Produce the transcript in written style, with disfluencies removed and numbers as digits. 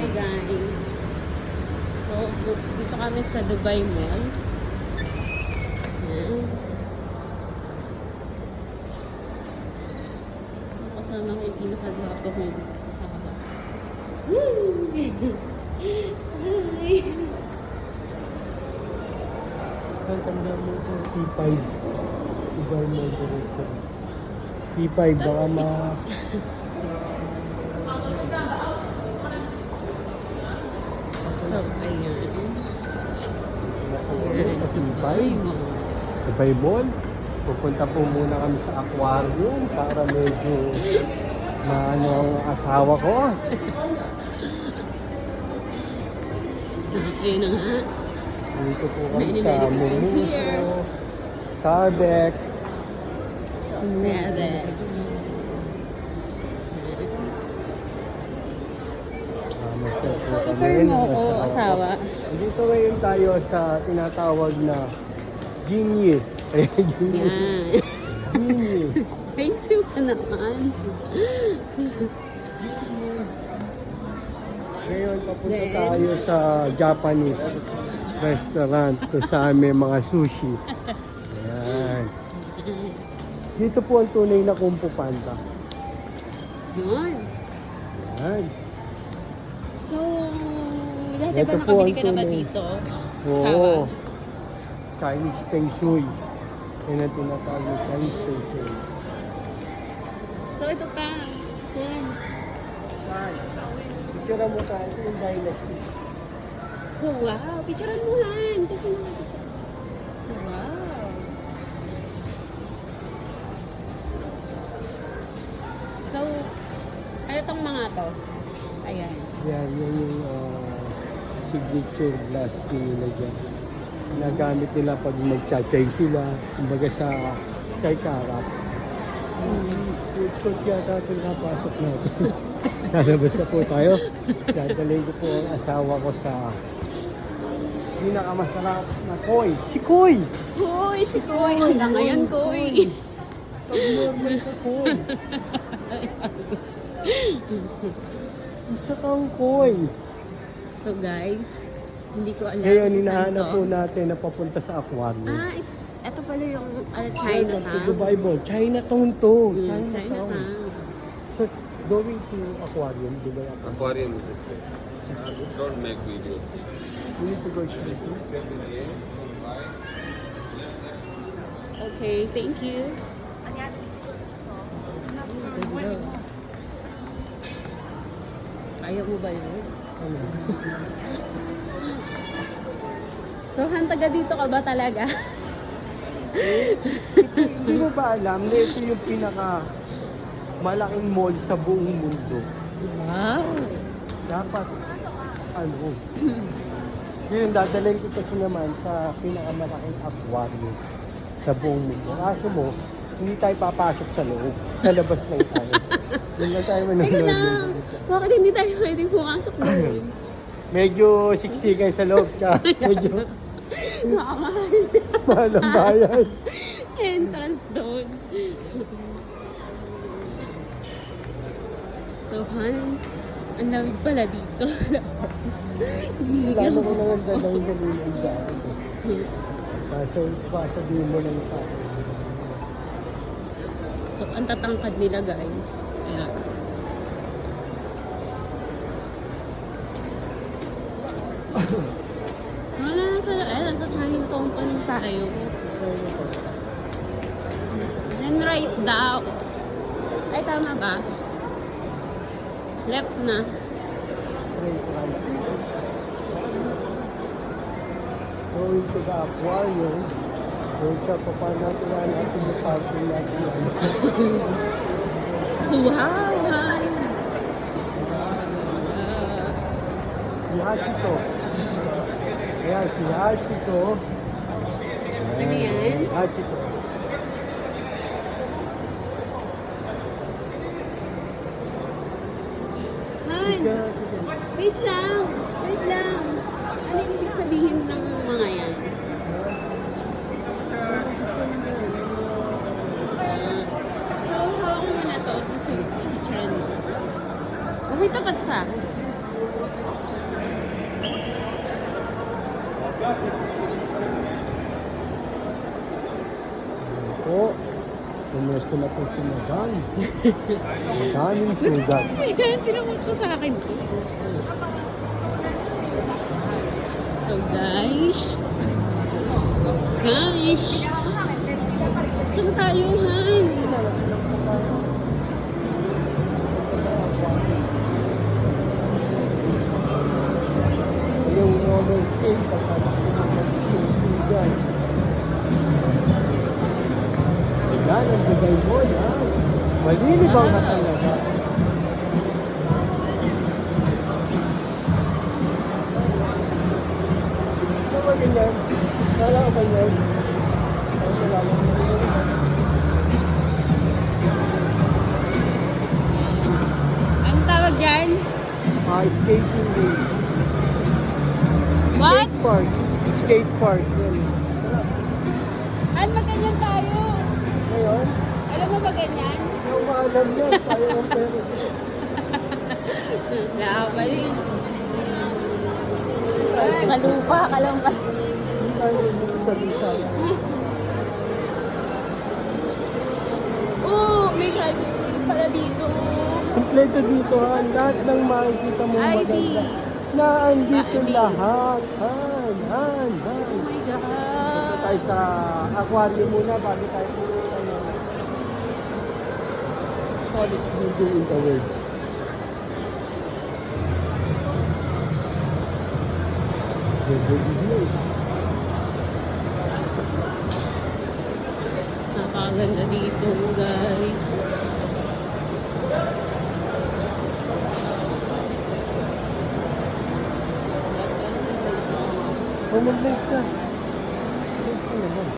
Hi guys. So, dito kami sa Dubai Mall. Ayan. Kasama ko yung pinakagwapo kong kasama. Hi! Ang tanda mo sa T5. Dubai Mall Director. T5, baka So, ayan. sa T5. Dubai Mall. Pupunta po muna kami sa aquarium para medyo maano ang asawa ko. So, ayun na nga. Dito po kami Many, sa many people Mumuso, here. Starbucks. Seven. So, i-turn mo ako, asawa. Dito ngayon tayo sa tinatawag na Ginye. Ayan, Ginye. Yan. Ginye. Painsiw ka naman. Ngayon, papunta Then, tayo sa Japanese restaurant kung saan may mga sushi. Ayan. Dito po ang tunay na Kung Fu Panda. Yun. Ayan. So, dati Ito ba po nakabili ang ka na ba tunay. dito? Oo. Chinese Feng Shui. Yan ang tinatawag ng Chinese Feng Shui. So, ito pa. Yan. Picture mo tayo yung dynasty. Oh, wow. Picturean mo, Han. Kasi nakapicture. Wow. So, ano tong mga to? Ayan. Yan yung signature glass tea nila dyan. Nagamit nila pag magchachay sila. Kumbaga sa chai karap. Ikot yata ito nakapasok natin. Lalabas na po tayo. Dadalhin ko po ang asawa ko sa pinakamasarap na koi. Si Koi! Koy, si Koy. Hanggang ngayon, Koy. Pag-normal ka, Koi. Isa kang Koi. So, guys, hindi ko alam Ngayon, kung saan hinahanap to. po natin na papunta sa aquarium. Ah, ito pala yung Chinatown. To Bible. Chinatown to. Chinatown. So, going to aquarium, Dubai Aquarium. Aquarium is this way. Don't make videos. We need to go to Okay, thank you. Ayaw mo ba yun? ano? So, taga dito ka ba talaga? Hindi mo ba alam na ito yung pinaka malaking mall sa buong mundo? Wow! Dapat, ano, yun, dadalhin ko kasi naman sa pinakamalaking aquarium sa buong mundo. Kaso mo, hindi tayo papasok sa loob. Sa labas lang tayo. Doon lang tayo Teka manonood. lang! Bakit hindi tayo pwedeng pumasok doon? Medyo siksikan sa loob, tsaka medyo Makamahal mahal ang bayan. entrance doon. So, Han, ang lamig pala dito. Plano ko naman dalawin sa lilig dyan. Kaso di mo lang sa akin. So, ang tatangkad nila, guys. Ayan. So, nasa Chinatown pa rin tayo. Then right daw. Ay, tama ba? Left na. Going to the aquarium. Going siya pa paano natin yung parking natin. Wow, Han! Si Hachito. Ayan, si Hachito. Ano yan? Hachito. Han! Wait lang! Wait lang! Ano yung ibig sabihin ng mga yan? So, hawak mo na to. Kasi i-chan mo. Okay, tapat sa akin. Po, pumusto na po si Madam. Daming sugat. Tinamot ko sa akin. So guys, saan tayo, Han? Yung roller skate, pagka-skate. Yan ang bigay mo, yan. Malilibang ka talaga. So, ba ganyan? Kala ko ba yan? Wala lang. Anong tawag dyan? Skating day. What? Skate park. Skate park. Yan. Han, maganyan tayo. Ngayon, Alam mo ba ganyan? yung maalam yan. Kaya ang pera. Nakabali. Kalupa ka lang pa. Hindi tayo isa-isa. Oo, may kagod pala dito. Kompleto dito, Han. Lahat ng makikita mo ID. maganda. Naandito ID. lahat. Han. Oh my God. Tayo sa aquarium muna bago tayo pumunta ng tallest building in the world. Beverly Hills. Napakaganda dito, guys. Pumunta ka. Ito naman.